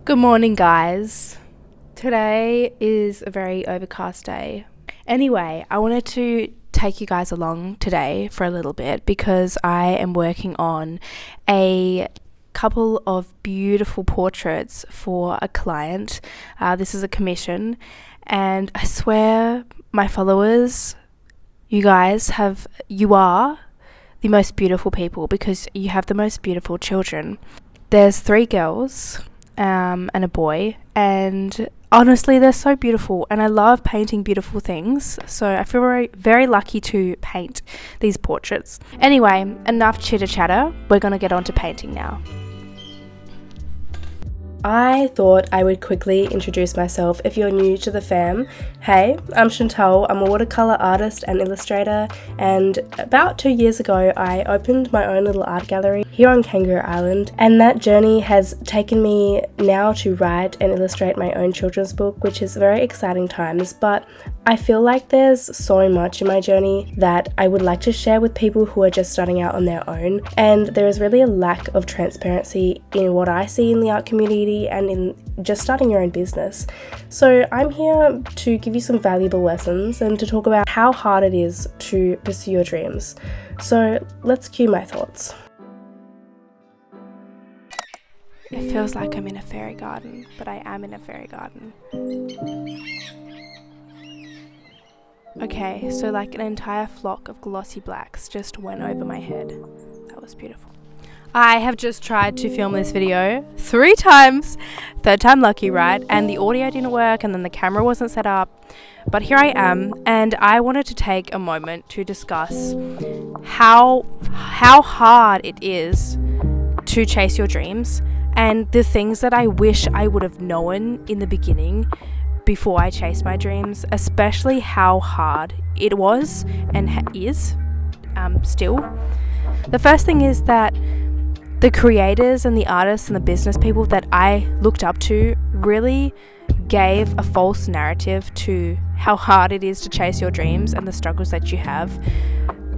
Good morning, guys. Today is a very overcast day. Anyway, I wanted to take you guys along today for a little bit because I am working on a couple of beautiful portraits for a client. This is a commission, and I swear, my followers, you are the most beautiful people because you have the most beautiful children. There's 3 girls and a boy, and honestly they're so beautiful, and I love painting beautiful things, so I feel very, very lucky to paint these portraits. Anyway, enough chitter chatter, we're gonna get on to painting now. I thought I would quickly introduce myself if you're new to the fam. Hey, I'm Chantal. I'm a watercolour artist and illustrator, and about 2 years ago I opened my own little art gallery here on Kangaroo Island, and that journey has taken me now to write and illustrate my own children's book, which is very exciting times, but I feel like there's so much in my journey that I would like to share with people who are just starting out on their own, and there is really a lack of transparency in what I see in the art community and in just starting your own business. So I'm here to give you some valuable lessons and to talk about how hard it is to pursue your dreams. So let's cue my thoughts. It feels like I'm in a fairy garden, but I am in a fairy garden. Okay, so like an entire flock of glossy blacks just went over my head. That was beautiful. I have just tried to film this video 3 times, 3rd time lucky, right? And the audio didn't work, and then the camera wasn't set up. But here I am, and I wanted to take a moment to discuss how hard it is to chase your dreams, and the things that I wish I would have known in the beginning before I chased my dreams, especially how hard it was and is still. The first thing is that the creators and the artists and the business people that I looked up to really gave a false narrative to how hard it is to chase your dreams and the struggles that you have,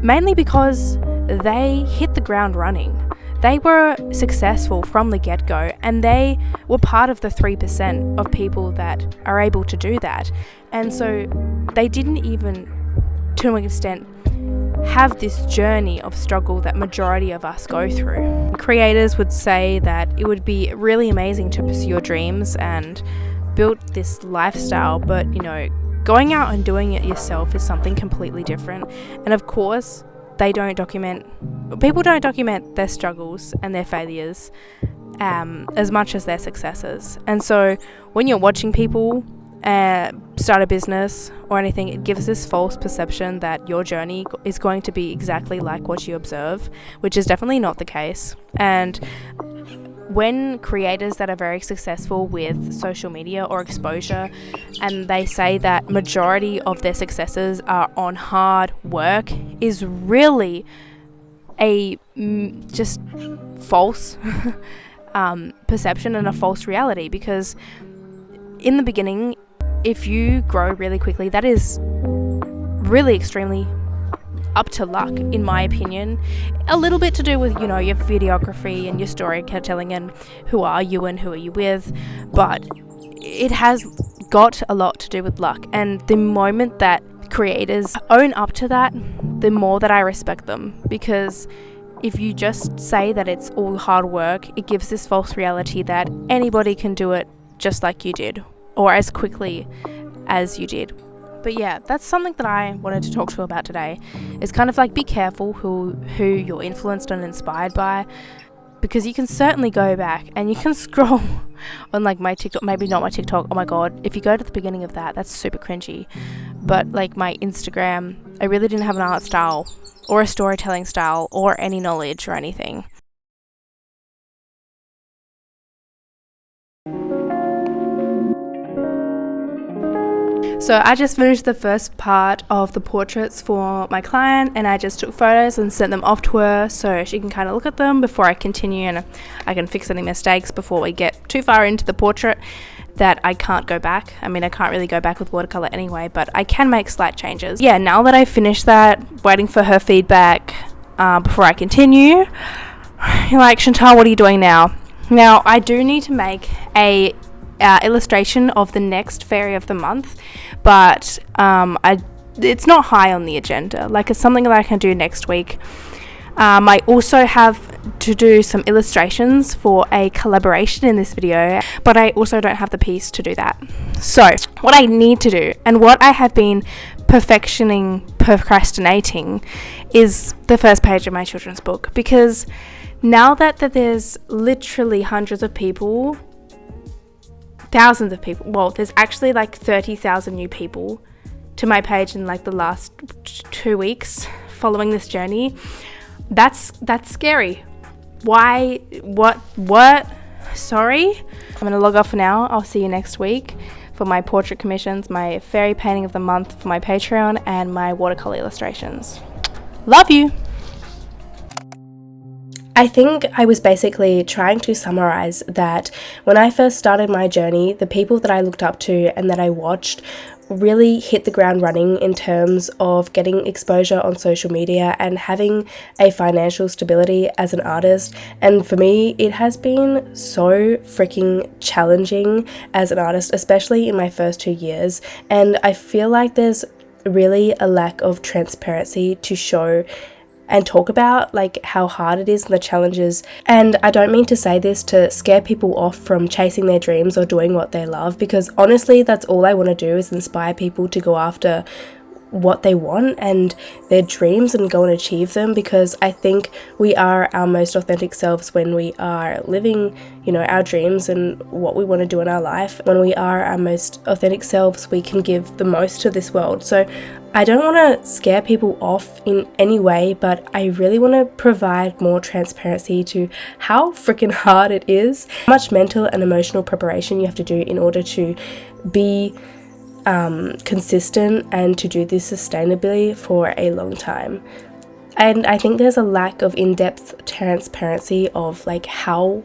mainly because they hit the ground running. They were successful from the get-go, and they were part of the 3% of people that are able to do that. And so they didn't even, to an extent, have this journey of struggle that majority of us go through. Creators would say that it would be really amazing to pursue your dreams and build this lifestyle, but going out and doing it yourself is something completely different. And of course, people don't document their struggles and their failures as much as their successes. And so when you're watching people start a business or anything, it gives this false perception that your journey is going to be exactly like what you observe, which is definitely not the case. And when creators that are very successful with social media or exposure, and they say that majority of their successes are on hard work, is really a just false perception and a false reality, because in the beginning, if you grow really quickly, that is really extremely up to luck, in my opinion. A little bit to do with, your videography and your storytelling and who are you and who are you with, but it has got a lot to do with luck. And the moment that creators own up to that, the more that I respect them, because if you just say that it's all hard work, it gives this false reality that anybody can do it just like you did, or as quickly as you did. But yeah, that's something that I wanted to talk to you about today. It's kind of like, be careful who you're influenced and inspired by, because you can certainly go back and you can scroll on like my TikTok, maybe not my TikTok, oh my god, if you go to the beginning of that's super cringy. But like my Instagram, I really didn't have an art style or a storytelling style or any knowledge or anything. So I just finished the first part of the portraits for my client, and I just took photos and sent them off to her so she can kind of look at them before I continue, and I can fix any mistakes before we get too far into the portrait that I can't go back. I mean, I can't really go back with watercolor anyway, but I can make slight changes. Yeah, now that I've finished that, waiting for her feedback before I continue. You're like, Chantal, what are you doing now? Now, I do need to make a illustration of the next fairy of the month, but it's not high on the agenda. Like, it's something that I can do next week. I also have to do some illustrations for a collaboration in this video, but I also don't have the piece to do that. So what I need to do, and what I have been procrastinating, is the first page of my children's book, because now that there's literally hundreds of people, thousands of people, well, there's actually like 30,000 new people to my page in like the last 2 weeks following this journey. That's scary. Why? What? Sorry. I'm gonna log off for now. I'll see you next week for my portrait commissions, my fairy painting of the month for my Patreon, and my watercolor illustrations. Love you. I think I was basically trying to summarize that when I first started my journey, the people that I looked up to and that I watched really hit the ground running in terms of getting exposure on social media and having a financial stability as an artist. And for me, it has been so freaking challenging as an artist, especially in my first 2 years. And I feel like there's really a lack of transparency to show and talk about like how hard it is and the challenges. And I don't mean to say this to scare people off from chasing their dreams or doing what they love, because honestly that's all I want to do, is inspire people to go after what they want and their dreams and go and achieve them, because I think we are our most authentic selves when we are living, you know, our dreams and what we want to do in our life. When we are our most authentic selves, we can give the most to this world. So I don't want to scare people off in any way, but I really want to provide more transparency to how freaking hard it is, how much mental and emotional preparation you have to do in order to be consistent and to do this sustainably for a long time. And I think there's a lack of in-depth transparency of like how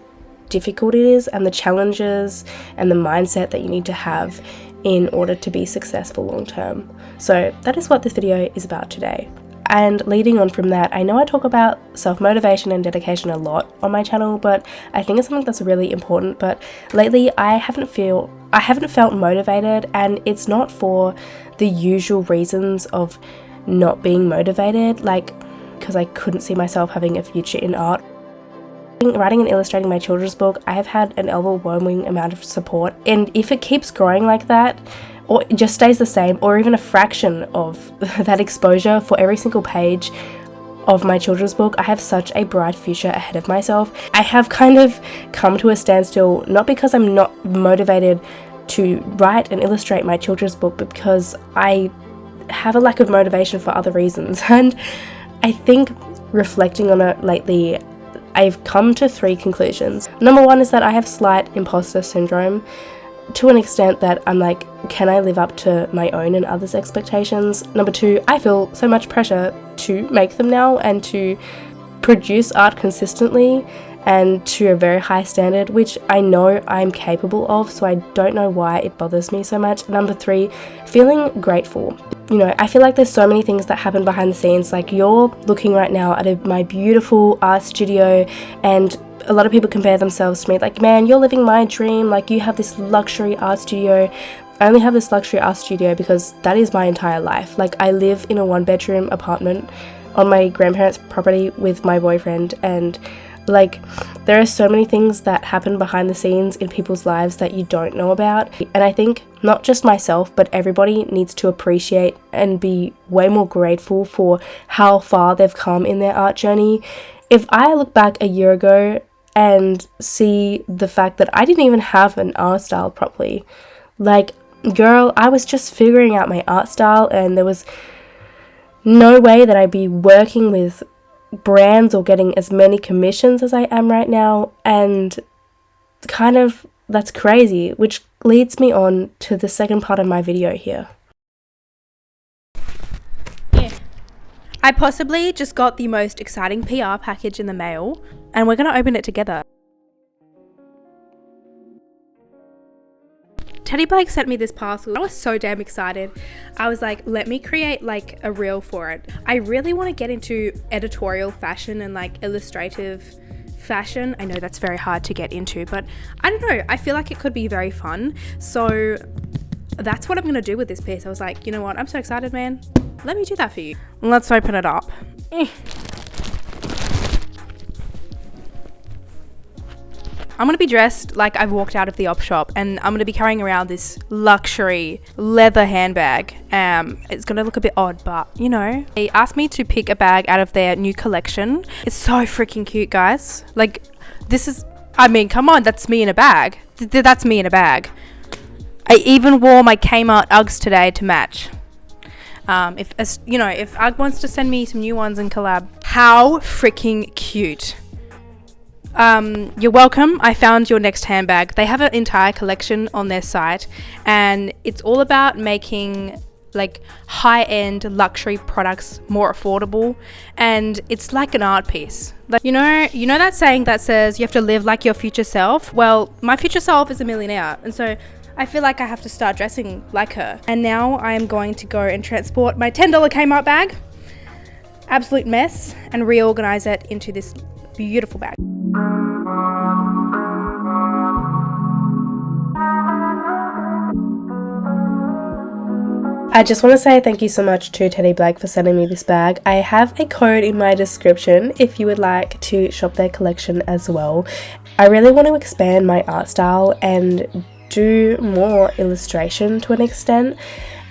difficult it is and the challenges and the mindset that you need to have in order to be successful long term. So that is what this video is about today. And leading on from that, I know I talk about self-motivation and dedication a lot on my channel, but I think it's something that's really important. But lately I haven't felt motivated, and it's not for the usual reasons of not being motivated, like because I couldn't see myself having a future in art. Writing and illustrating my children's book, I have had an overwhelming amount of support, and if it keeps growing like that, or it just stays the same, or even a fraction of that exposure for every single page of my children's book, I have such a bright future ahead of myself. I have kind of come to a standstill, not because I'm not motivated to write and illustrate my children's book, but because I have a lack of motivation for other reasons. And I think reflecting on it lately, I've come to 3 conclusions. Number 1 is that I have slight imposter syndrome, to an extent that I'm like, can I live up to my own and others' expectations? Number 2, I feel so much pressure to make them now and to produce art consistently and to a very high standard, which I know I'm capable of, so I don't know why it bothers me so much. Number 3, feeling grateful. You know, I feel like there's so many things that happen behind the scenes. Like, you're looking right now at my beautiful art studio, and a lot of people compare themselves to me, like, man, you're living my dream, like you have this luxury art studio. I only have this luxury art studio because that is my entire life. Like, I live in a 1-bedroom apartment on my grandparents' property with my boyfriend, and like, there are so many things that happen behind the scenes in people's lives that you don't know about. And I think not just myself, but everybody needs to appreciate and be way more grateful for how far they've come in their art journey. If I look back a year ago and see the fact that I didn't even have an art style properly, like, girl, I was just figuring out my art style, and there was no way that I'd be working with brands or getting as many commissions as I am right now. And kind of, that's crazy, which leads me on to the second part of my video here. I possibly just got the most exciting PR package in the mail, and we're gonna open it together. Teddy Blake sent me this parcel. I was so damn excited. I was like, let me create like a reel for it. I really want to get into editorial fashion and like illustrative fashion. I know that's very hard to get into, but I don't know, I feel like it could be very fun. So that's what I'm gonna do with this piece. I was like, you know what, I'm so excited, man. Let me do that for you. Let's open it up. I'm going to be dressed like I've walked out of the op shop, and I'm going to be carrying around this luxury leather handbag. It's going to look a bit odd, but you know, they asked me to pick a bag out of their new collection. It's so freaking cute, guys. Like, this is, I mean, come on, that's me in a bag. That's me in a bag. I even wore my Kmart Uggs today to match. If Ugg wants to send me some new ones and collab, how freaking cute. You're welcome. I found your next handbag. They have an entire collection on their site, and it's all about making like high-end luxury products more affordable, and it's like an art piece. Like, you know that saying that says you have to live like your future self? Well, my future self is a millionaire, and so I feel like I have to start dressing like her. And now I am going to go and transport my $10 Kmart bag, absolute mess, and reorganize it into this beautiful bag. I just want to say thank you so much to Teddy Blake for sending me this bag. I have a code in my description if you would like to shop their collection as well. I really want to expand my art style and do more illustration to an extent,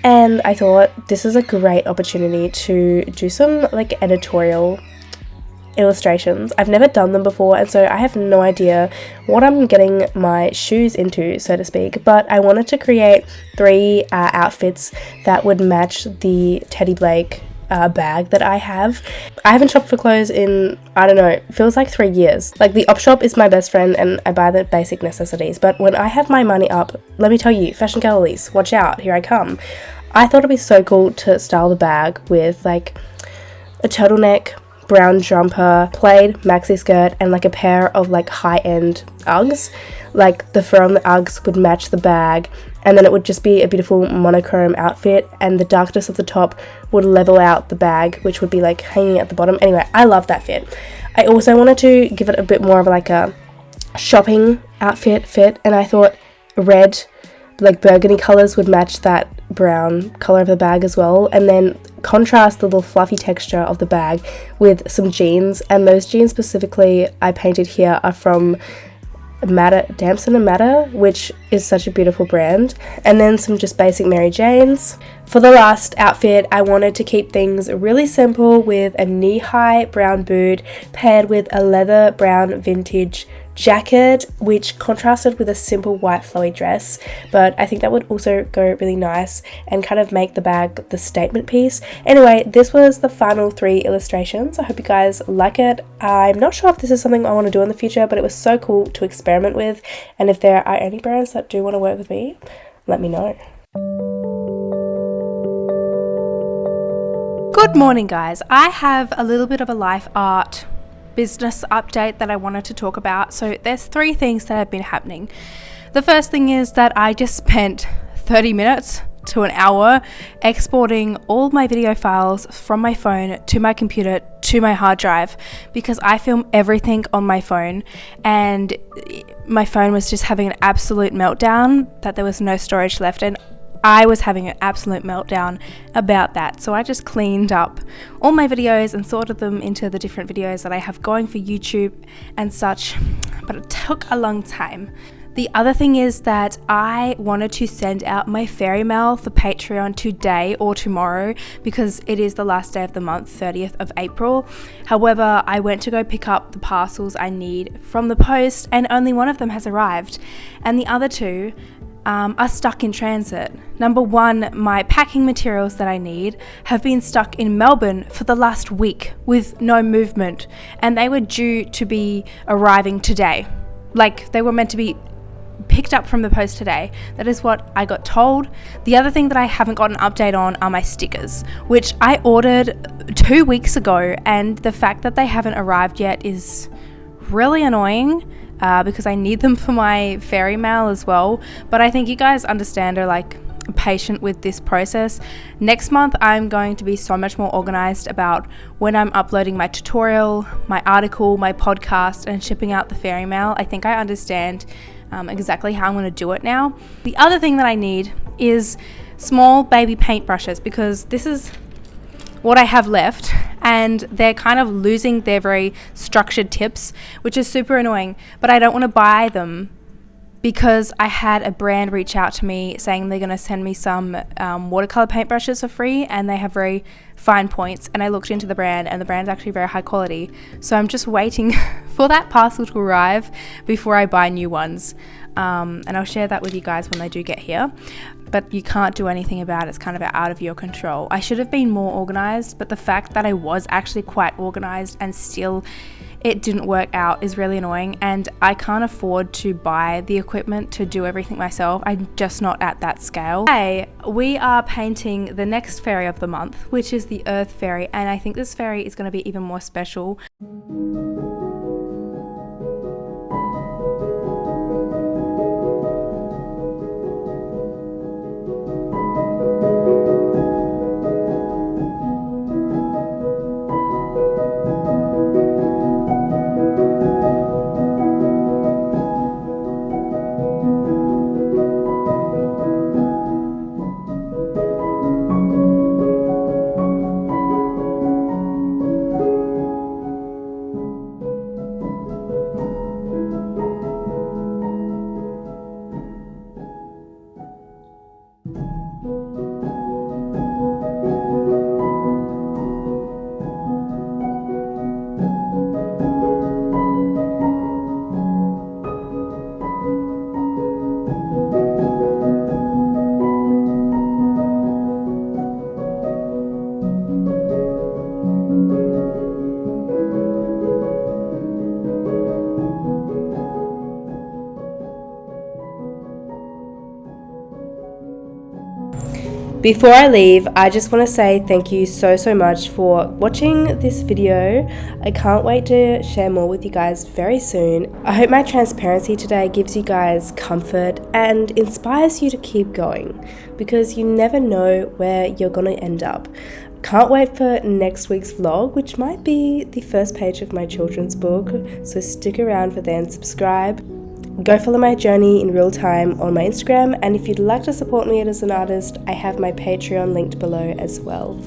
and I thought this is a great opportunity to do some like editorial illustrations. I've never done them before, and so I have no idea what I'm getting my shoes into, so to speak, but I wanted to create 3 outfits that would match the Teddy Blake bag that I have. I haven't shopped for clothes in, I don't know, it feels like 3 years. Like, the op shop is my best friend and I buy the basic necessities, but when I have my money up, let me tell you, fashion girlies, watch out, here I come. I thought it'd be so cool to style the bag with like a turtleneck, brown jumper, plaid maxi skirt, and like a pair of like high-end Uggs. Like, the fur on the Uggs would match the bag, and then it would just be a beautiful monochrome outfit, and the darkness of the top would level out the bag, which would be like hanging at the bottom. Anyway, I love that fit. I also wanted to give it a bit more of like a shopping outfit fit, and I thought red, like burgundy colors would match that brown color of the bag as well, and then contrast the little fluffy texture of the bag with some jeans, and those jeans specifically I painted here are from Damson and Matter, which is such a beautiful brand, and then some just basic Mary Janes. For the last outfit, I wanted to keep things really simple with a knee-high brown boot paired with a leather brown vintage jacket, which contrasted with a simple white flowy dress, but I think that would also go really nice and kind of make the bag the statement piece. Anyway, this was the final 3 illustrations. I hope you guys like it. I'm not sure if this is something I want to do in the future, but it was so cool to experiment with, and if there are any brands that do want to work with me, let me know. Good morning, guys. I have a little bit of a life art business update that I wanted to talk about. So there's 3 things that have been happening. The first thing is that I just spent 30 minutes to an hour exporting all my video files from my phone to my computer to my hard drive, because I film everything on my phone, and my phone was just having an absolute meltdown that there was no storage left, and I was having an absolute meltdown about that. So I just cleaned up all my videos and sorted them into the different videos that I have going for YouTube and such, but it took a long time. The other thing is that I wanted to send out my fairy mail for Patreon today or tomorrow, because it is the last day of the month, 30th of April. However, I went to go pick up the parcels I need from the post, and only one of them has arrived, and the other 2 are stuck in transit. Number 1, my packing materials that I need have been stuck in Melbourne for the last week with no movement, and they were due to be arriving today. Like, they were meant to be picked up from the post today. That is what I got told. The other thing that I haven't got an update on are my stickers, which I ordered 2 weeks ago, and the fact that they haven't arrived yet is really annoying. Because I need them for my fairy mail as well. But I think you guys understand, or like, patient with this process. Next month I'm going to be so much more organized about when I'm uploading my tutorial, my article, my podcast, and shipping out the fairy mail. I think I understand exactly how I'm going to do it now. The other thing that I need is small baby paintbrushes, because this is what I have left and they're kind of losing their very structured tips, which is super annoying, but I don't want to buy them because I had a brand reach out to me saying they're going to send me some watercolor paintbrushes for free, and they have very fine points, and I looked into the brand and the brand's actually very high quality, so I'm just waiting for that parcel to arrive before I buy new ones, and I'll share that with you guys when they do get here. But you can't do anything about it. It's kind of out of your control. I should have been more organized, but the fact that I was actually quite organized and still it didn't work out is really annoying, and I can't afford to buy the equipment to do everything myself. I'm just not at that scale. Today, we are painting the next fairy of the month, which is the Earth Fairy, and I think this fairy is going to be even more special. Before I leave, I just want to say thank you so much for watching this video. I can't wait to share more with you guys very soon. I hope my transparency today gives you guys comfort and inspires you to keep going, because you never know where you're going to end up. Can't wait for next week's vlog, which might be the first page of my children's book, so stick around for that and subscribe. Go follow my journey in real time on my Instagram, and if you'd like to support me as an artist, I have my Patreon linked below as well.